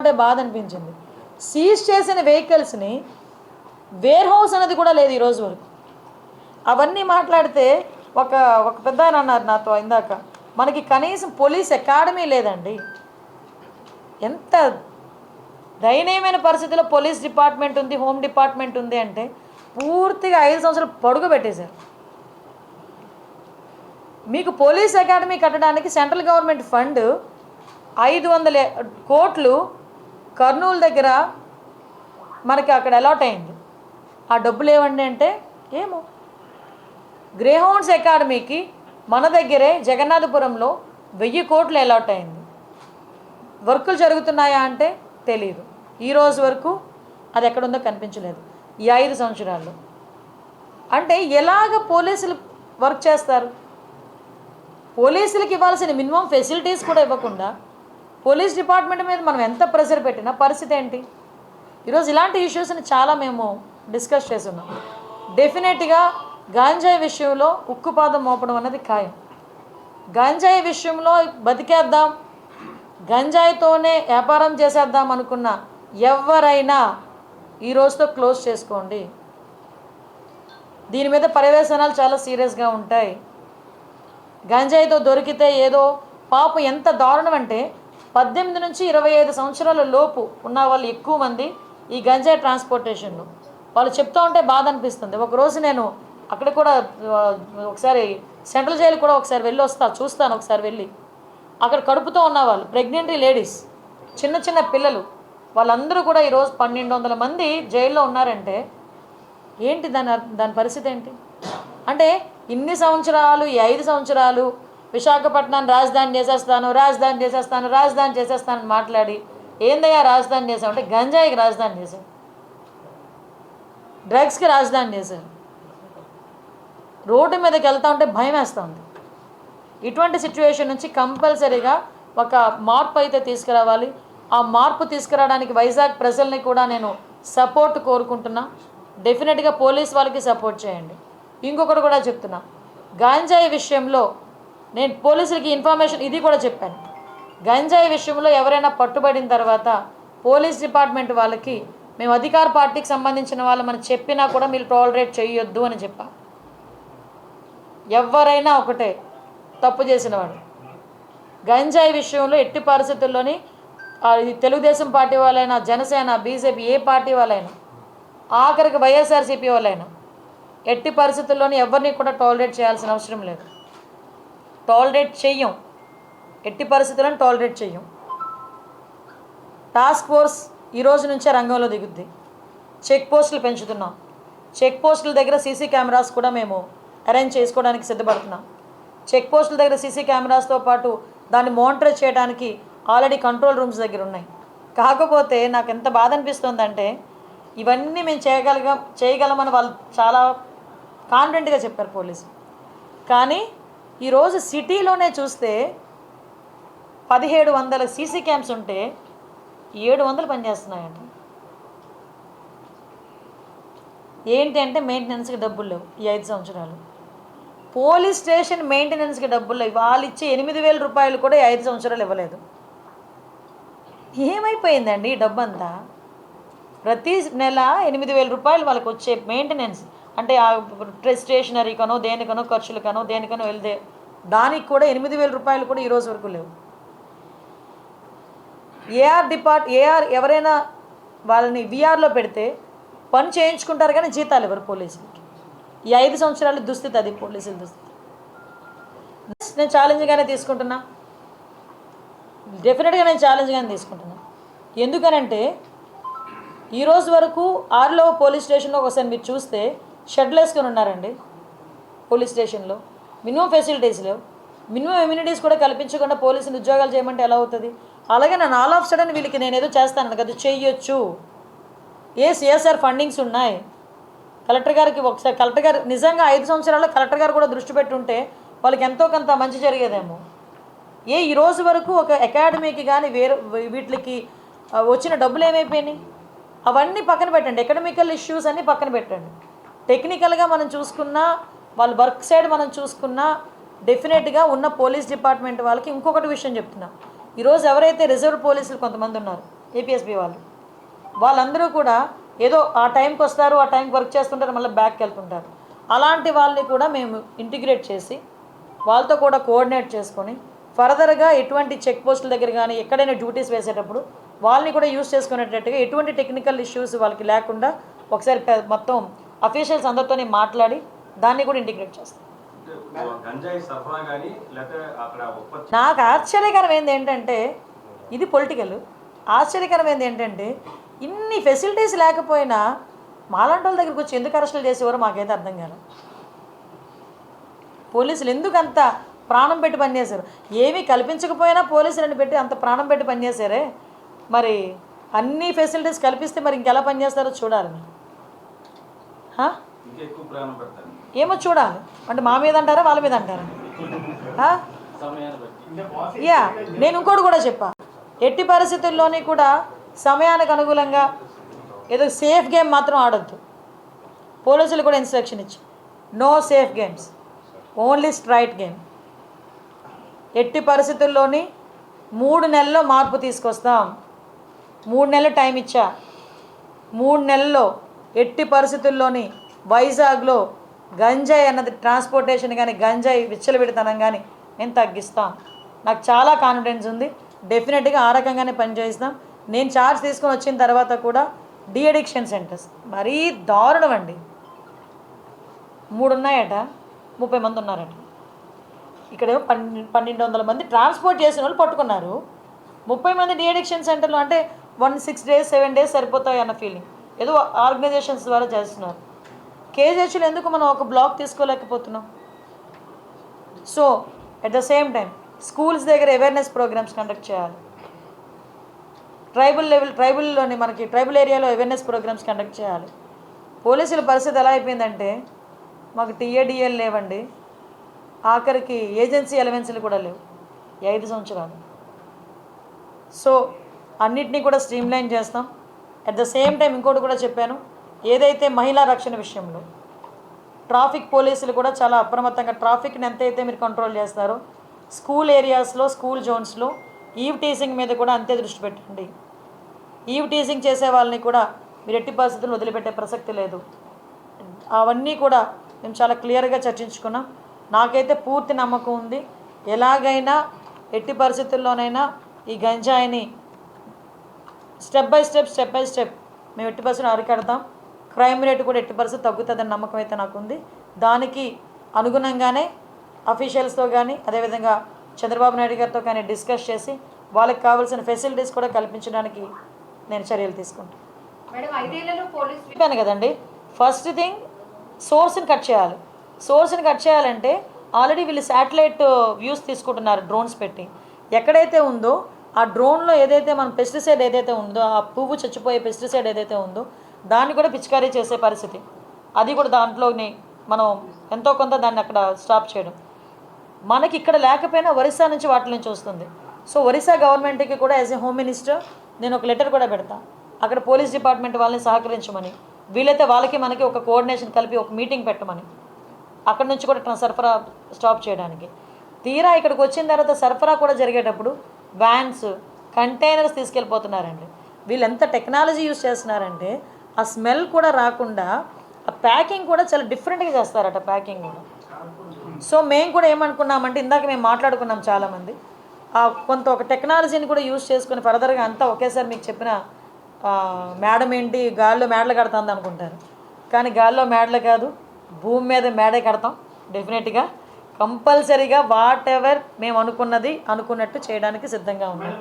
అంటే బాధ అనిపించింది. సీజ్ చేసిన వెహికల్స్ని వేర్ హౌస్ అనేది కూడా లేదు ఈరోజు వరకు. అవన్నీ మాట్లాడితే ఒక ఒక పెద్ద ఆయన అన్నారు నాతో ఇందాక, మనకి కనీసం పోలీస్ అకాడమీ లేదండి. ఎంత దయనీయమైన పరిస్థితిలో పోలీస్ డిపార్ట్మెంట్ ఉంది, హోమ్ డిపార్ట్మెంట్ ఉంది అంటే పూర్తిగా 5 సంవత్సరాలు పొడుగు పెట్టేశారు. మీకు పోలీస్ అకాడమీ కట్టడానికి సెంట్రల్ గవర్నమెంట్ ఫండ్ 500 కోట్లు కర్నూలు దగ్గర మనకి అక్కడ అలాట్ అయింది. ఆ డబ్బులు ఏమండి అంటే ఏమో. గ్రేహౌండ్స్ అకాడమీకి మన దగ్గరే జగన్నాథపురంలో 1000 కోట్లు అలాట్ అయింది. వర్కులు జరుగుతున్నాయా అంటే తెలియదు. ఈరోజు వరకు అది ఎక్కడుందో కనిపించలేదు ఈ 5 సంవత్సరాల్లో. అంటే ఎలాగ పోలీసులు వర్క్ చేస్తారు? పోలీసులకు ఇవ్వాల్సిన మినిమం ఫెసిలిటీస్ కూడా ఇవ్వకుండా పోలీస్ డిపార్ట్మెంట్ మీద మనం ఎంత ప్రెషర్ పెట్టినా పరిస్థితి ఏంటి? ఈరోజు ఇలాంటి ఇష్యూస్ని చాలా మేము డిస్కస్ చేస్తున్నాం. డెఫినెట్గా గాంజాయి విషయంలో ఉక్కుపాదం మోపడం అన్నది ఖాయం. గంజాయి విషయంలో బతికేద్దాం, గంజాయితోనే వ్యాపారం చేసేద్దాం అనుకున్న ఎవరైనా ఈ రోజుతో క్లోజ్ చేసుకోండి. దీని మీద పర్యవేక్షణాలు చాలా సీరియస్గా ఉంటాయి. గంజాయితో దొరికితే ఏదో పాపం ఎంత దారుణం అంటే 18 నుంచి 25 సంవత్సరాల లోపు ఉన్న వాళ్ళు ఎక్కువ మంది ఈ గంజాయి ట్రాన్స్పోర్టేషన్లో. వాళ్ళు చెప్తూ ఉంటే బాధ అనిపిస్తుంది. ఒకరోజు నేను అక్కడ కూడా ఒకసారి సెంట్రల్ జైలు కూడా ఒకసారి వెళ్ళి చూస్తాను ఒకసారి వెళ్ళి. అక్కడ కడుపుతో ఉన్నవాళ్ళు, ప్రెగ్నెంట్ లేడీస్, చిన్న చిన్న పిల్లలు, వాళ్ళందరూ కూడా ఈరోజు 1200 మంది జైల్లో ఉన్నారంటే ఏంటి దాని పరిస్థితి ఏంటి? అంటే ఇన్ని సంవత్సరాలు, ఈ 5 సంవత్సరాలు విశాఖపట్నాన్ని రాజధాని చేసేస్తాను మాట్లాడి ఏందయ్యా రాజధాని చేసావు అంటే గంజాయికి రాజధాని చేశారు, డ్రగ్స్కి రాజధాని చేశారు. రోడ్డు మీదకి వెళ్తూ ఉంటే భయం వేస్తూ ఉంది. ఇటువంటి సిచ్యువేషన్ నుంచి కంపల్సరీగా ఒక మార్పు అయితే తీసుకురావాలి. ఆ మార్పు తీసుకురావడానికి వైజాగ్ ప్రజల్ని కూడా నేను సపోర్ట్ కోరుకుంటున్నా. డెఫినెట్గా పోలీస్ వాళ్ళకి సపోర్ట్ చేయండి. ఇంకొకటి కూడా చెప్తున్నా, గంజాయి విషయంలో నేను పోలీసులకి ఇన్ఫర్మేషన్ ఇది కూడా చెప్పాను. గంజాయి విషయంలో ఎవరైనా పట్టుబడిన తర్వాత పోలీస్ డిపార్ట్మెంట్ వాళ్ళకి మేము అధికార పార్టీకి సంబంధించిన వాళ్ళు మనం చెప్పినా కూడా మీరు టాలరేట్ చేయొద్దు అని చెప్పా. ఎవరైనా ఒకటే తప్పు చేసినవాడు గంజాయి విషయంలో ఎట్టి పరిస్థితుల్లోని తెలుగుదేశం పార్టీ వాళ్ళైనా, జనసేన, బీజేపీ ఏ పార్టీ వాళ్ళైనా, ఆఖరికి వైఎస్ఆర్సీపీ వాళ్ళైనా ఎట్టి పరిస్థితుల్లోని ఎవరిని కూడా టాలరేట్ చేయాల్సిన అవసరం లేదు. టాలరేట్ చెయ్యం, ఎట్టి పరిస్థితులను టాలరేట్ చెయ్యం. టాస్క్ ఫోర్స్ ఈ రోజు నుంచే రంగంలో దిగుద్ది. చెక్ పోస్టులు పెంచుతున్నాం. చెక్ పోస్టుల దగ్గర సీసీ కెమెరాస్ కూడా మేము అరేంజ్ చేసుకోవడానికి సిద్ధపడుతున్నాం. చెక్ పోస్టుల దగ్గర సీసీ కెమెరాస్తో పాటు దాన్ని మానిటర్ చేయడానికి ఆల్రెడీ కంట్రోల్ రూమ్స్ దగ్గర ఉన్నాయి. కాకపోతే నాకు ఎంత బాధ అనిపిస్తుందంటే ఇవన్నీ మేము చేయగలమని వాళ్ళు చాలా కాన్ఫిడెంట్గా చెప్పారు పోలీసు. కానీ ఈరోజు సిటీలోనే చూస్తే 1700 సీసీ క్యామ్స్ ఉంటే 700 పనిచేస్తున్నాయంట. ఏంటి అంటే మెయింటెనెన్స్కి డబ్బులు లేవు. ఈ 5 సంవత్సరాలు పోలీస్ స్టేషన్ మెయింటెనెన్స్కి డబ్బులు లేవు. వాళ్ళు ఇచ్చే 8000 రూపాయలు కూడా 5 సంవత్సరాలు ఇవ్వలేదు. ఏమైపోయిందండి ఈ డబ్బు అంతా? ప్రతి నెల 8000 రూపాయలు వాళ్ళకి వచ్చే మెయింటెనెన్స్ అంటే స్టేషనరీకనో దేనికనో ఖర్చులకనో దేనికనో వెళ్తే దానికి కూడా 8000 రూపాయలు కూడా ఈరోజు వరకు లేవు. ఏఆర్ ఎవరైనా వాళ్ళని విఆర్లో పెడితే పని చేయించుకుంటారు కానీ జీతాలు ఇవ్వరు పోలీసులకి. ఈ 5 సంవత్సరాల దుస్థితి అది పోలీసుల దుస్థితి. నేను ఛాలెంజ్గానే తీసుకుంటున్నా. డెఫినెట్గా నేను ఛాలెంజ్గానే తీసుకుంటున్నా. ఎందుకనంటే ఈరోజు వరకు 6లో పోలీస్ స్టేషన్లో ఒకసారి మీరు చూస్తే షెడ్లు వేసుకొని ఉన్నారండి. పోలీస్ స్టేషన్లో మినిమం ఫెసిలిటీస్ లేవు. మినిమం ఇమ్యూనిటీస్ కూడా కల్పించకుండా పోలీసులు ఉద్యోగాలు చేయమంటే ఎలా అవుతుంది? అలాగే నేను ఆల్ ఆఫ్ సడన్ వీళ్ళకి నేను ఏదో చేస్తాను కదా చెయ్యొచ్చు. సిఎస్ఆర్ ఫండింగ్స్ ఉన్నాయి. కలెక్టర్ గారికి ఒకసారి కలెక్టర్ గారు నిజంగా 5 సంవత్సరాల్లో కలెక్టర్ గారు కూడా దృష్టి పెట్టుంటే వాళ్ళకి ఎంతో కొంత మంచి జరిగేదేమో. ఈ రోజు వరకు ఒక అకాడమీకి కానీ వీటికి వచ్చిన డబ్బులు ఏమైపోయినాయి? అవన్నీ పక్కన పెట్టండి. ఎకడమికల్ ఇష్యూస్ అన్నీ పక్కన పెట్టండి. టెక్నికల్గా మనం చూసుకున్నా, వాళ్ళ వర్క్ సైడ్ మనం చూసుకున్నా డెఫినెట్గా ఉన్న పోలీస్ డిపార్ట్మెంట్ వాళ్ళకి ఇంకొకటి విషయం చెప్తున్నా. ఈరోజు ఎవరైతే రిజర్వ్ పోలీసులు కొంతమంది ఉన్నారు, ఏపీఎస్బి వాళ్ళందరూ కూడా ఏదో ఆ టైంకి వస్తారు, ఆ టైంకి వర్క్ చేస్తుంటారు, మళ్ళీ బ్యాక్కి వెళ్తుంటారు. అలాంటి వాళ్ళని కూడా మేము ఇంటిగ్రేట్ చేసి వాళ్ళతో కూడా కోఆర్డినేట్ చేసుకొని ఫర్దర్గా ఎటువంటి చెక్ పోస్టుల దగ్గర కానీ ఎక్కడైనా డ్యూటీస్ వేసేటప్పుడు వాళ్ళని కూడా యూజ్ చేసుకునేటట్టుగా ఎటువంటి టెక్నికల్ ఇష్యూస్ వాళ్ళకి లేకుండా ఒకసారి మొత్తం అఫీషియల్స్ అందరితోనే మాట్లాడి దాన్ని కూడా ఇంటిగ్రేట్ చేస్తాం. నాకు ఆశ్చర్యకరమైంది ఏంటంటే, ఇది పొలిటికల్, ఆశ్చర్యకరమైంది ఏంటంటే ఇన్ని ఫెసిలిటీస్ లేకపోయినా మాలాంటి వాళ్ళ దగ్గరికి వచ్చి ఎందుకు అరెస్టులు చేసేవారో మాకైతే అర్థం కాదు. పోలీసులు ఎందుకు అంత ప్రాణం పెట్టి పనిచేశారు? ఏమీ కల్పించకపోయినా పోలీసులను పెట్టి అంత ప్రాణం పెట్టి పనిచేశారే, మరి అన్ని ఫెసిలిటీస్ కల్పిస్తే మరి ఇంకెలా పనిచేస్తారో చూడాలి. ఏమో చూడాలి. అంటే మా మీద అంటారా వాళ్ళ మీద అంటారా? నేను ఇంకోటి కూడా చెప్పా, ఎట్టి పరిస్థితుల్లోని కూడా సమయానికి అనుకూలంగా ఏదో సేఫ్ గేమ్ మాత్రం ఆడొద్దు. పోలీసులు కూడా ఇన్స్ట్రక్షన్ ఇచ్చి no safe games, only straight game. ఎట్టి పరిస్థితుల్లోని 3 నెలల్లో మార్పు తీసుకొస్తాం. 3 నెలలు టైం ఇచ్చా. 3 నెలల్లో ఎట్టి పరిస్థితుల్లోని వైజాగ్లో గంజాయి అన్నది ట్రాన్స్పోర్టేషన్ కానీ గంజాయి విచ్చలవిడితనం కానీ నేను తగ్గిస్తాం. నాకు చాలా కాన్ఫిడెన్స్ ఉంది. డెఫినెట్గా ఆ రకంగానే పనిచేస్తాం. నేను ఛార్జ్ తీసుకొని వచ్చిన తర్వాత కూడా డీ అడిక్షన్ సెంటర్స్ మరీ దారుణం అండి. 3 ఉన్నాయట, 30 మంది ఉన్నారట. ఇక్కడ 1200 మంది ట్రాన్స్పోర్ట్ చేసిన వాళ్ళు పట్టుకున్నారు. 30 మంది డీ అడిక్షన్ సెంటర్లు అంటే 6 days 7 days సరిపోతాయి అన్న ఫీలింగ్ ఏదో ఆర్గనైజేషన్స్ ద్వారా చేస్తున్నారు. కేజీహెచ్లో ఎందుకు మనం ఒక బ్లాక్ తీసుకోలేకపోతున్నాం? So at the same time schools దగ్గర అవేర్నెస్ ప్రోగ్రామ్స్ కండక్ట్ చేయాలి. ట్రైబుల్లోని మనకి ట్రైబల్ ఏరియాలో అవేర్నెస్ ప్రోగ్రామ్స్ కండక్ట్ చేయాలి. పోలీసుల పరిస్థితి ఎలా అయిపోయిందంటే మాకు టీఏడిఎల్ లేవండి, ఆఖరికి ఏజెన్సీ అలవెన్స్లు కూడా లేవు 5 సంవత్సరాలు. సో అన్నిటినీ కూడా స్ట్రీమ్లైన్ చేస్తాం. అట్ ద సేమ్ టైం ఇంకోటి కూడా చెప్పాను, ఏదైతే మహిళా రక్షణ విషయంలో ట్రాఫిక్ పోలీసులు కూడా చాలా అప్రమత్తంగా ట్రాఫిక్ని ఎంతైతే మీరు కంట్రోల్ చేస్తారో స్కూల్ ఏరియాస్లో స్కూల్ జోన్స్లో ఈవ్ టీజింగ్ మీద కూడా అంతే దృష్టి పెట్టండి. ఈవ్ టీజింగ్ చేసే వాళ్ళని కూడా మీరు ఎట్టి పరిస్థితుల్లో వదిలిపెట్టే ప్రసక్తి లేదు. అవన్నీ కూడా మేము చాలా క్లియర్గా చర్చించుకున్నాం. నాకైతే పూర్తి నమ్మకం ఉంది, ఎలాగైనా ఎట్టి పరిస్థితుల్లోనైనా ఈ గంజాయిని స్టెప్ బై స్టెప్ మేము ఎట్టి పరిస్థితులు అరికడతాం. క్రైమ్ రేటు కూడా ఎట్టి పరిస్థితి తగ్గుతుందని నమ్మకం అయితే నాకుంది. దానికి అనుగుణంగానే అఫీషియల్స్తో కానీ అదేవిధంగా చంద్రబాబు నాయుడు గారితో కానీ డిస్కస్ చేసి వాళ్ళకి కావాల్సిన ఫెసిలిటీస్ కూడా కల్పించడానికి నేను చర్యలు తీసుకుంటాను. చెప్పాను కదండి, ఫస్ట్ థింగ్ సోర్స్ని కట్ చేయాలి. సోర్స్ని కట్ చేయాలంటే ఆల్రెడీ వీళ్ళు శాటిలైట్ వ్యూస్ తీసుకుంటున్నారు డ్రోన్స్ పెట్టి. ఎక్కడైతే ఉందో ఆ డ్రోన్లో ఏదైతే మన పెస్టిసైడ్ ఏదైతే ఉందో, ఆ పువ్వు చచ్చిపోయే పెస్టిసైడ్ ఏదైతే ఉందో దాన్ని కూడా పిచికారీ చేసే పరిస్థితి, అది కూడా దాంట్లోనే మనం ఎంతో కొంత దాన్ని అక్కడ స్టాప్ చేయడం. మనకి ఇక్కడ లేకపోయినా ఒరిస్సా నుంచి వాటి నుంచి వస్తుంది. సో ఒరిస్సా గవర్నమెంట్కి కూడా యాజ్ ఏ హోమ్ మినిస్టర్ నేను ఒక లెటర్ కూడా పెడతాను, అక్కడ పోలీస్ డిపార్ట్మెంట్ వాళ్ళని సహకరించమని, వీలైతే వాళ్ళకి మనకి ఒక కోఆర్డినేషన్ కలిపి ఒక మీటింగ్ పెట్టమని, అక్కడ నుంచి కూడా సరఫరా స్టాప్ చేయడానికి. తీరా ఇక్కడికి వచ్చిన తర్వాత సరఫరా కూడా జరిగేటప్పుడు వ్యాన్స్ కంటైనర్స్ తీసుకెళ్ళిపోతున్నారండి. వీళ్ళు ఎంత టెక్నాలజీ యూజ్ చేస్తున్నారంటే ఆ స్మెల్ కూడా రాకుండా ఆ ప్యాకింగ్ కూడా చాలా డిఫరెంట్గా చేస్తారట ప్యాకింగ్ కూడా. సో మేము కూడా ఏమనుకున్నామంటే ఇందాక మేము మాట్లాడుకున్నాం చాలామంది కొంత ఒక టెక్నాలజీని కూడా యూజ్ చేసుకుని ఫర్దర్గా అంతా ఒకేసారి మీకు చెప్పిన మేడం ఏంటి గాల్లో మేడలు కడుతుంది అనుకుంటారు, కానీ గాల్లో మేడలు కాదు, భూమి మీద మేడే కడతాం. డెఫినెట్గా కంపల్సరీగా వాట్ ఎవర్ మేము అనుకున్నట్టు చేయడానికి సిద్ధంగా ఉన్నాం.